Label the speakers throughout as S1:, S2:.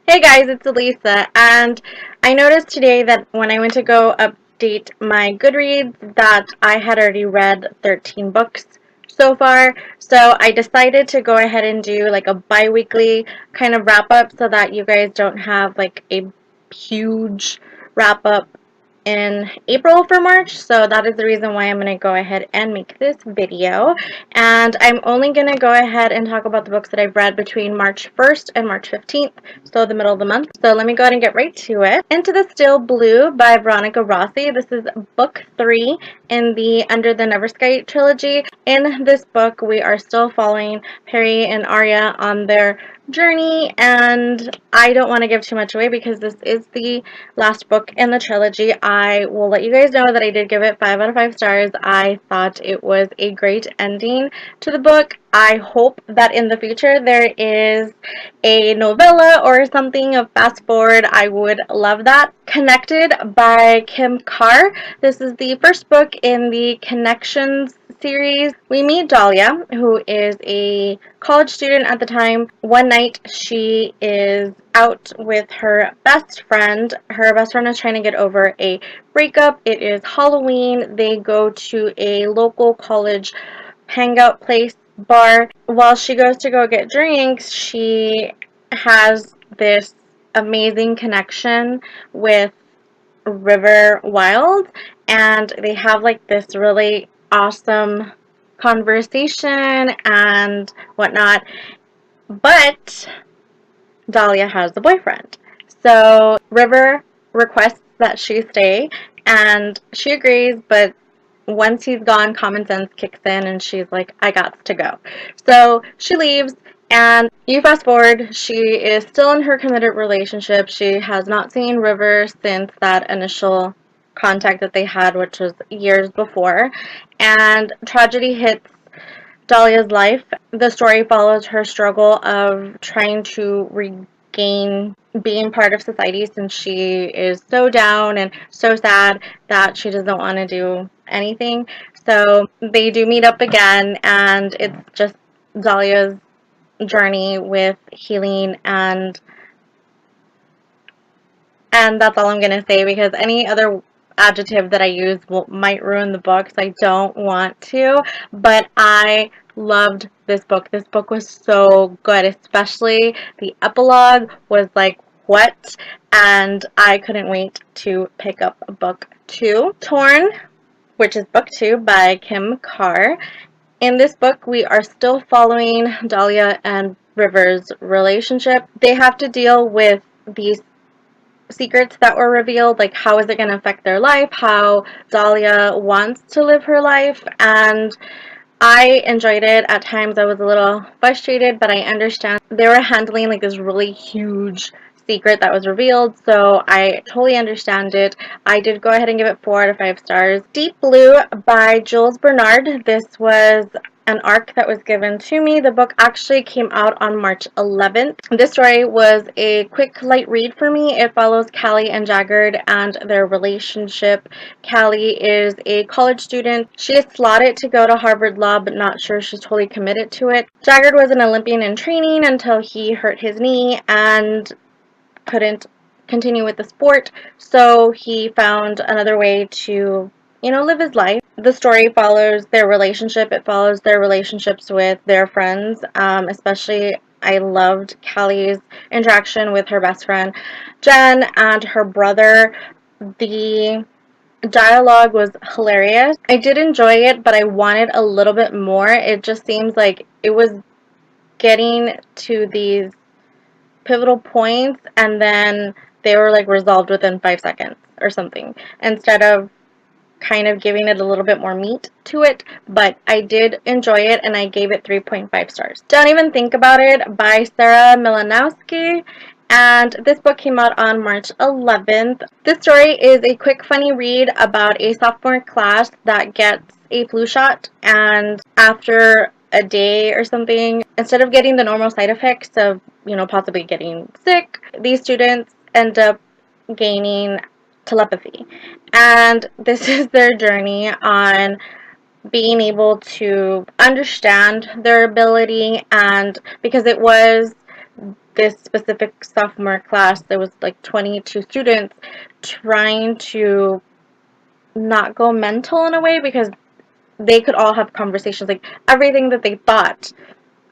S1: Hey guys, it's Elisa, and I noticed today that when I went to go update my Goodreads that I had already read 13 books so far, so I decided to go ahead and do like a bi-weekly kind of wrap-up so that you guys don't have like a huge wrap-up in April for March. So that is the reason why I'm going to go ahead and make this video. And I'm only going to go ahead and talk about the books that I've read between March 1st and March 15th, so the middle of the month. So let me go ahead and get right to it. Into the Still Blue by Veronica Rossi. This is book 3 in the Under the Never Sky trilogy. In this book, we are still following Perry and Arya on their journey, and I don't want to give too much away because this is the last book in the trilogy. I will let you guys know that I did give it 5 out of 5 stars. I thought it was a great ending to the book. I hope that in the future there is a novella or something of fast forward. I would love that. Connected by Kim Karr. This is the first book in the Connections series. We meet Dahlia, who is a college student at the time. One night she is out with her best friend. Her best friend is trying to get over a breakup. It is Halloween. They go to a local college hangout place bar. While she goes to go get drinks, she has this amazing connection with River Wild, and they have like this really awesome conversation and whatnot. But Dahlia has a boyfriend. So River requests that she stay, and she agrees, but once he's gone, common sense kicks in, and she's like, I got to go. So she leaves, and you fast forward, she is still in her committed relationship. She has not seen River since that initial contact that they had, which was years before, and tragedy hits Dahlia's life. The story follows her struggle of trying to regain being part of society since she is so down and so sad that she doesn't want to do anything. So they do meet up again, and it's just Dahlia's journey with healing, and that's all I'm going to say because any other adjective that I use might ruin the book, so I don't want to. But I loved this book. This book was so good, especially the epilogue was like, what? And I couldn't wait to pick up book 2. Torn, which is book 2 by Kim Karr. In this book, we are still following Dahlia and River's relationship. They have to deal with these secrets that were revealed, like how is it going to affect their life, how Dahlia wants to live her life, and I enjoyed it. At times I was a little frustrated, but I understand they were handling like this really huge secret that was revealed, so I totally understand it. I did go ahead and give it 4 out of 5 stars. Deep Blue by Jules Barnard. This was an arc that was given to me. The book actually came out on March 11th. This story was a quick, light read for me. It follows Callie and Jaggard and their relationship. Callie is a college student. She is slotted to go to Harvard Law, but not sure she's totally committed to it. Jaggard was an Olympian in training until he hurt his knee and couldn't continue with the sport, so he found another way to, live his life. The story follows their relationship. It follows their relationships with their friends, especially I loved Callie's interaction with her best friend Jen and her brother. The dialogue was hilarious. I did enjoy it, but I wanted a little bit more. It just seems like it was getting to these pivotal points and then they were like resolved within 5 seconds or something instead of kind of giving it a little bit more meat to it. But I did enjoy it and I gave it 3.5 stars. Don't Even Think About It by Sarah Mlynowski, and this book came out on March 11th. This story is a quick funny read about a sophomore class that gets a flu shot, and after a day or something, instead of getting the normal side effects of, possibly getting sick, these students end up gaining telepathy. And this is their journey on being able to understand their ability, and because this specific sophomore class, there was like 22 students trying to not go mental in a way, because they could all have conversations, like everything that they thought,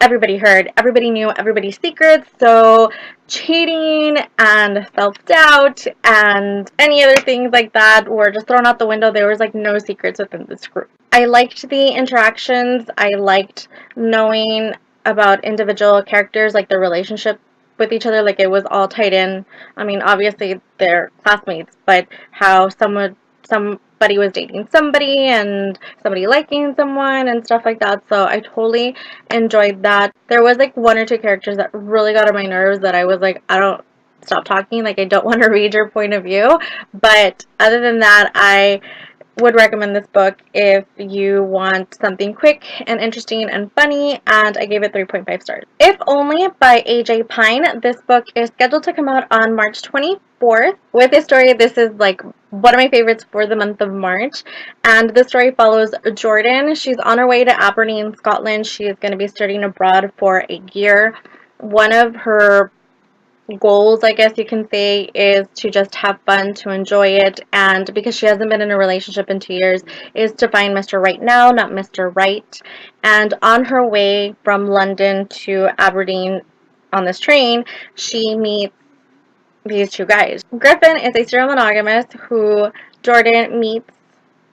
S1: everybody heard, everybody knew everybody's secrets. So cheating and self-doubt and any other things like that were just thrown out the window. There was like no secrets within this group. I liked the interactions. I liked knowing about individual characters, like their relationship with each other, like it was all tied in. I mean, obviously they're classmates, but how somebody was dating somebody and somebody liking someone and stuff like that. So I totally enjoyed that. There was like one or two characters that really got on my nerves that I was like, I don't, stop talking, like I don't want to read your point of view. But other than that, I would recommend this book if you want something quick and interesting and funny, and I gave it 3.5 stars. If Only by AJ Pine. This book is scheduled to come out on March 24th. With this story, this is like one of my favorites for the month of March, and the story follows Jordan. She's on her way to Aberdeen, Scotland. She is going to be studying abroad for a year. One of her goals, I guess you can say, is to just have fun, to enjoy it, and because she hasn't been in a relationship in 2 years, is to find Mr. Right now, not Mr. Right. And on her way from London to Aberdeen on this train, she meets these two guys. Griffin is a serial monogamist who Jordan meets,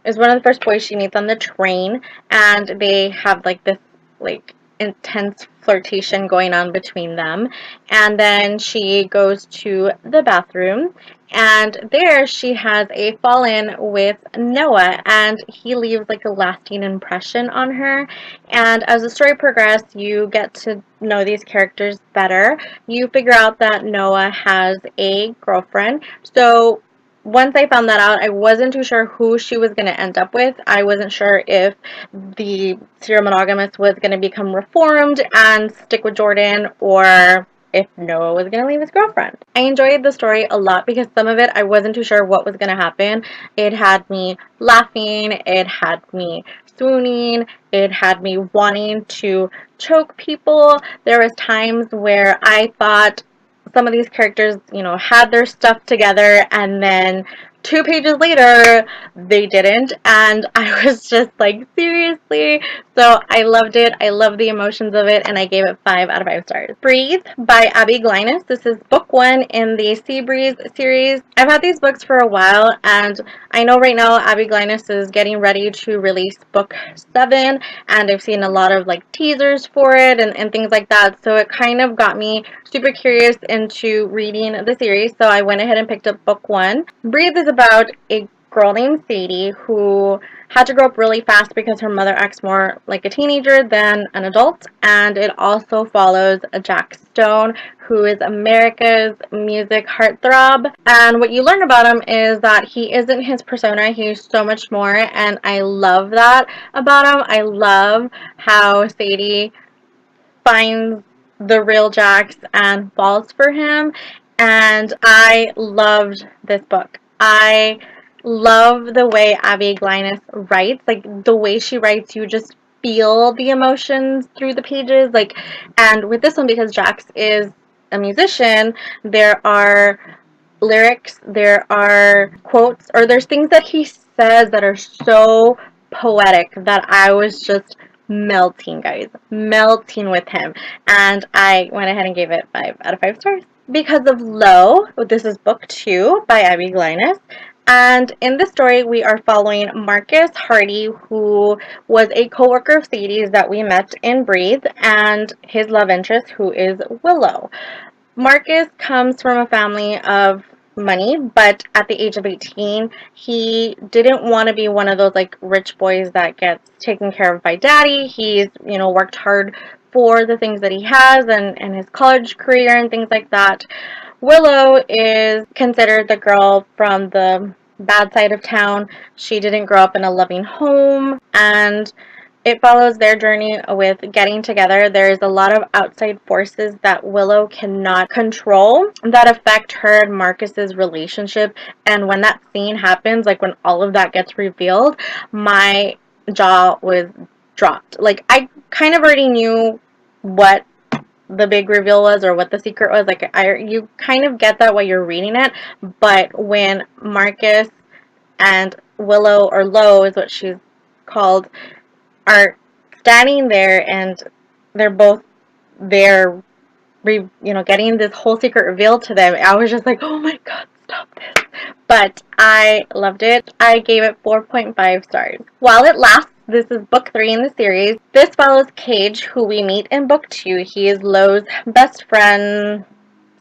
S1: is one of the first boys she meets on the train, and they have like this like intense flirtation going on between them. And then she goes to the bathroom, and there she has a fall-in with Noah, and he leaves like a lasting impression on her. And as the story progresses, you get to know these characters better. You figure out that Noah has a girlfriend. So once I found that out, I wasn't too sure who she was going to end up with. I wasn't sure if the serial monogamist was going to become reformed and stick with Jordan, or if Noah was going to leave his girlfriend. I enjoyed the story a lot because some of it I wasn't too sure what was going to happen. It had me laughing, it had me swooning, it had me wanting to choke people. There was times where I thought some of these characters, you know, had their stuff together, and then 2 pages later they didn't, and I was just like, seriously? So I loved it. I love the emotions of it, and I gave it 5 out of 5 stars. Breathe by Abbi Glines. This is book 1 in the Sea Breeze series. I've had these books for a while, and I know right now Abbi Glines is getting ready to release book 7, and I've seen a lot of like teasers for it and things like that, so it kind of got me super curious into reading the series, so I went ahead and picked up book 1. Breathe is about a girl named Sadie who had to grow up really fast because her mother acts more like a teenager than an adult, and it also follows Jack Stone, who is America's music heartthrob. And what you learn about him is that he isn't his persona, he's so much more, and I love that about him. I love how Sadie finds the real Jax and falls for him, and I loved this book. I love the way Abbi Glines writes. Like, the way she writes, you just feel the emotions through the pages. Like, and with this one, because Jax is a musician, there are lyrics, there are quotes, or there's things that he says that are so poetic that I was just melting, guys, melting with him, and I went ahead and gave it 5 out of 5 stars. Because of Low, this is book 2 by Abbi Glines, and in this story we are following Marcus Hardy, who was a co-worker of Sadie's that we met in Breathe, and his love interest, who is Willow. Marcus comes from a family of money, but at the age of 18, he didn't want to be one of those like rich boys that gets taken care of by daddy. He's, you know, worked hard for the things that he has and his college career and things like that. Willow is considered the girl from the bad side of town. She didn't grow up in a loving home, and it follows their journey with getting together. There's a lot of outside forces that Willow cannot control that affect her and Marcus's relationship. And when that scene happens, like when all of that gets revealed, my jaw was dropped. Like, I kind of already knew what the big reveal was or what the secret was. Like, you kind of get that while you're reading it, but when Marcus and Willow, or Lo is what she's called, are standing there and they're both there, getting this whole secret revealed to them, I was just like, oh my god, stop this. But I loved it. I gave it 4.5 stars. While it lasts, this is book 3 in the series. This follows Cage, who we meet in book 2. He is Lo's best friend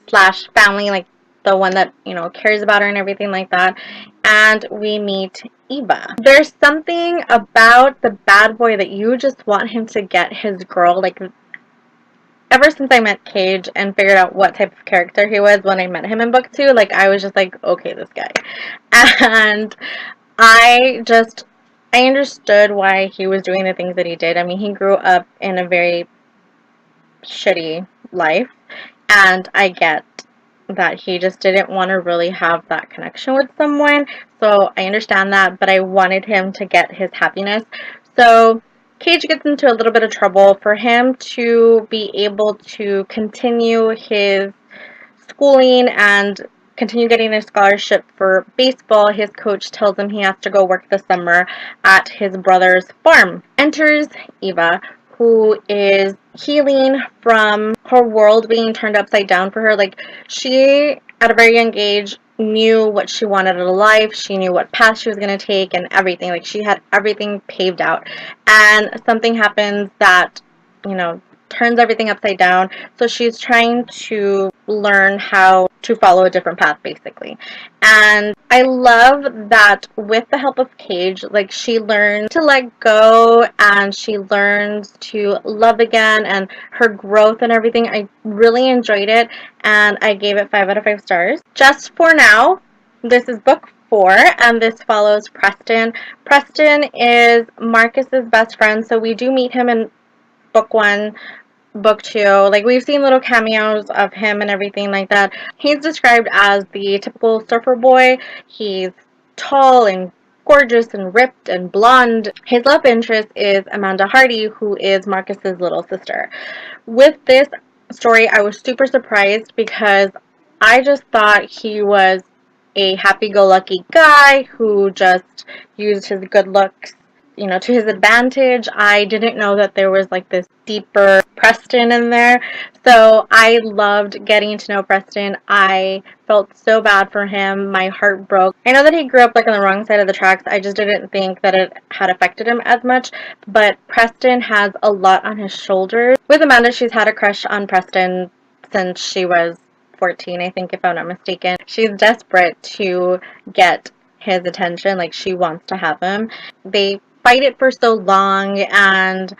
S1: slash family, like the one that, cares about her and everything like that. And we meet Eva. There's something about the bad boy that you just want him to get his girl. Like, ever since I met Cage and figured out what type of character he was when I met him in book 2, like, I was just like, okay, this guy. And I understood why he was doing the things that he did. I mean, he grew up in a very shitty life, and I get that he just didn't want to really have that connection with someone, so I understand that, but I wanted him to get his happiness. So Cage gets into a little bit of trouble. For him to be able to continue his schooling and continue getting a scholarship for baseball, his coach tells him he has to go work the summer at his brother's farm. Enters Eva, who is healing from her world being turned upside down for her. Like, she, at a very young age, knew what she wanted out of life. She knew what path she was going to take and everything. Like, she had everything paved out. And something happens that, turns everything upside down. So she's trying to learn how to follow a different path, basically. And I love that with the help of Cage, like, she learns to let go and she learns to love again, and her growth and everything. I really enjoyed it, and I gave it 5 out of 5 stars. Just for now, this is book 4, and this follows Preston. Preston is Marcus's best friend, so we do meet him in book 1, book 2. Like, we've seen little cameos of him and everything like that. He's described as the typical surfer boy. He's tall and gorgeous and ripped and blonde. His love interest is Amanda Hardy, who is Marcus's little sister. With this story, I was super surprised because I just thought he was a happy-go-lucky guy who just used his good looks, to his advantage. I didn't know that there was like this deeper Preston in there. So I loved getting to know Preston. I felt so bad for him. My heart broke. I know that he grew up like on the wrong side of the tracks. I just didn't think that it had affected him as much. But Preston has a lot on his shoulders. With Amanda, she's had a crush on Preston since she was 14, I think, if I'm not mistaken. She's desperate to get his attention. Like, she wants to have him. They fight it for so long, and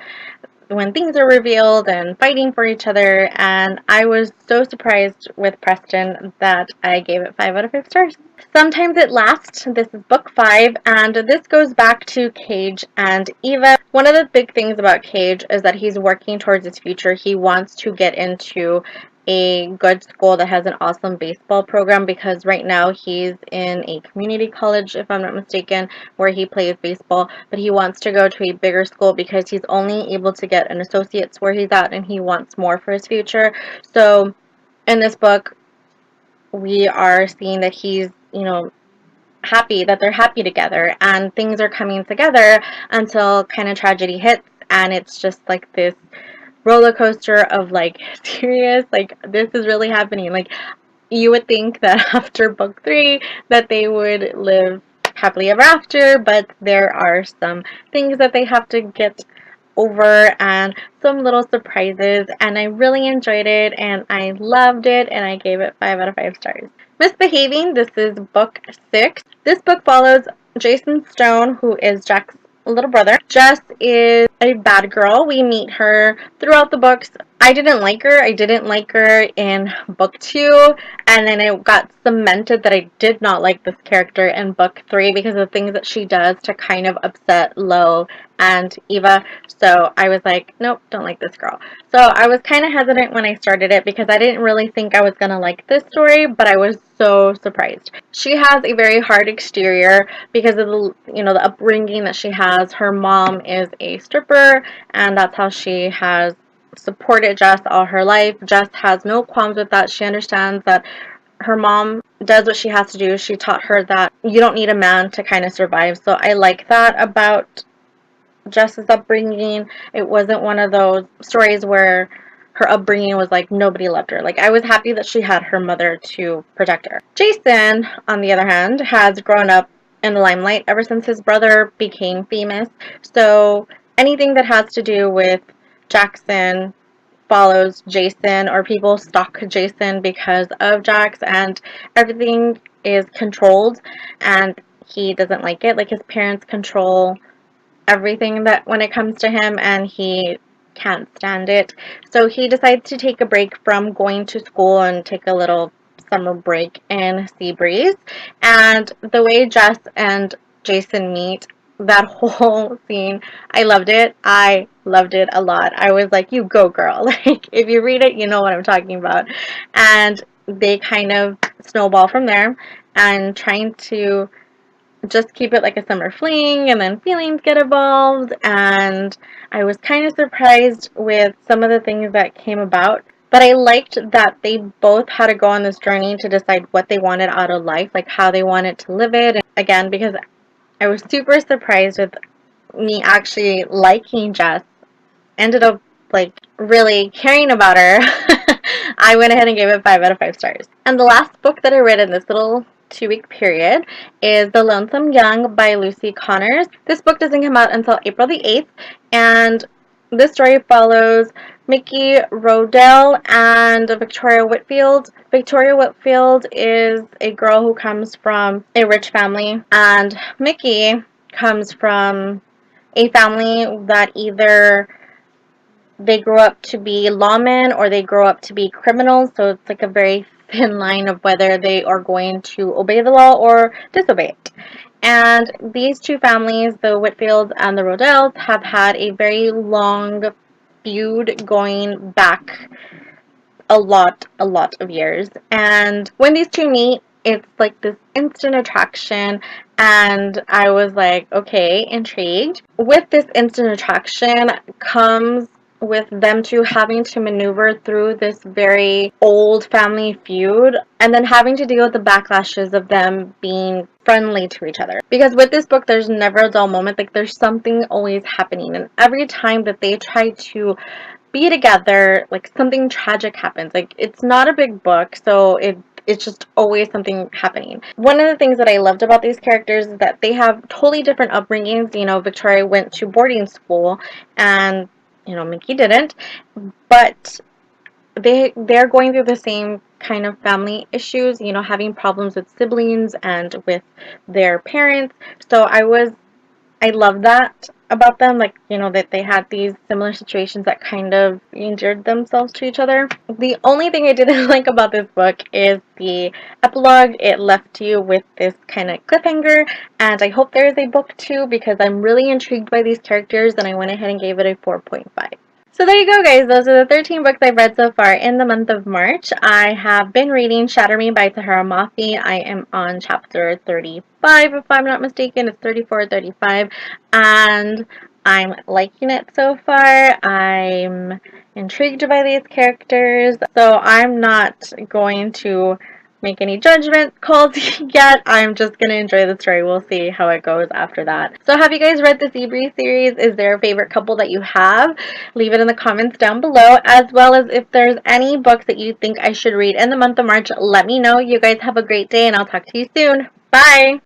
S1: when things are revealed and fighting for each other, and I was so surprised with Preston that I gave it 5 out of 5 stars. Sometimes It Lasts. This is book 5, and this goes back to Cage and Eva. One of the big things about Cage is that he's working towards his future. He wants to get into a good school that has an awesome baseball program, because right now he's in a community college, if I'm not mistaken, where he plays baseball, but he wants to go to a bigger school because he's only able to get an associate's where he's at, and he wants more for his future. So in this book, we are seeing that he's, happy, that they're happy together, and things are coming together until kind of tragedy hits, and it's just like this roller coaster of like, serious, like, this is really happening. Like, you would think that after book 3 that they would live happily ever after, but there are some things that they have to get over and some little surprises, and I really enjoyed it and I loved it, and I gave it 5 out of 5 stars. Misbehaving. This is book 6. This book follows Jason Stone, who is Jack's little brother. Jess is a bad girl. We meet her throughout the books. I didn't like her. I didn't like her in book 2, and then it got cemented that I did not like this character in book 3 because of the things that she does to kind of upset Lo and Eva. So I was like, nope, don't like this girl. So I was kind of hesitant when I started it because I didn't really think I was going to like this story, but I was so surprised. She has a very hard exterior because of the, the upbringing that she has. Her mom is a stripper, and that's how she has supported Jess all her life. Jess has no qualms with that. She understands that her mom does what she has to do. She taught her that you don't need a man to kind of survive. So I like that about Jess's upbringing. It wasn't one of those stories where her upbringing was like nobody loved her. Like, I was happy that she had her mother to protect her. Jason, on the other hand, has grown up in the limelight ever since his brother became famous. So anything that has to do with Jackson follows Jason, or people stalk Jason because of Jax, and everything is controlled, and he doesn't like it. Like, his parents control everything that when it comes to him, and he can't stand it. So he decides to take a break from going to school and take a little summer break in Seabreeze. And the way Jess and Jason meet, that whole scene, I loved it. I loved it a lot. I was like, you go, girl. Like, if you read it, you know what I'm talking about. And they kind of snowball from there, and trying to just keep it like a summer fling, and then feelings get involved, and I was kind of surprised with some of the things that came about. But I liked that they both had to go on this journey to decide what they wanted out of life, like how they wanted to live it. And again, because I was super surprised with me actually liking Jess, ended up like really caring about her. I went ahead and gave it 5 out of 5 stars. And the last book that I read in this little 2-week period is The Lonesome Young by Lucy Connors. This book doesn't come out until April the 8th, and this story follows Mickey Rodell and Victoria Whitfield. Victoria Whitfield is a girl who comes from a rich family, and Mickey comes from a family that either they grow up to be lawmen or they grow up to be criminals. So it's like a very thin line of whether they are going to obey the law or disobey it. And these two families, the Whitfields and the Rodells, have had a very long feud going back a lot of years. And when these two meet, it's like this instant attraction, and I was like, okay, intrigued. With this instant attraction comes with them two having to maneuver through this very old family feud, and then having to deal with the backlashes of them being friendly to each other. Because with this book, there's never a dull moment. Like, there's something always happening, and every time that they try to be together, like, something tragic happens. Like, it's not a big book, so it's just always something happening. One of the things that I loved about these characters is that they have totally different upbringings. You know, Victoria went to boarding school, and, you know, Mickey didn't, but they're going through the same kind of family issues, you know, having problems with siblings and with their parents. So I love that about them, like, you know, that they had these similar situations that kind of endeared themselves to each other. The only thing I didn't like about this book is the epilogue. It left you with this kind of cliffhanger, and I hope there is a book 2 because I'm really intrigued by these characters, and I went ahead and gave it a 4.5. So there you go, guys. Those are the 13 books I've read so far in the month of March. I have been reading Shatter Me by Tahara Mafi. I am on chapter 35, if I'm not mistaken. It's 34 or 35. And I'm liking it so far. I'm intrigued by these characters. So I'm not going to make any judgment calls yet. I'm just going to enjoy the story. We'll see how it goes after that. So have you guys read the Seabreeze series? Is there a favorite couple that you have? Leave it in the comments down below, as well as if there's any books that you think I should read in the month of March, let me know. You guys have a great day, and I'll talk to you soon. Bye!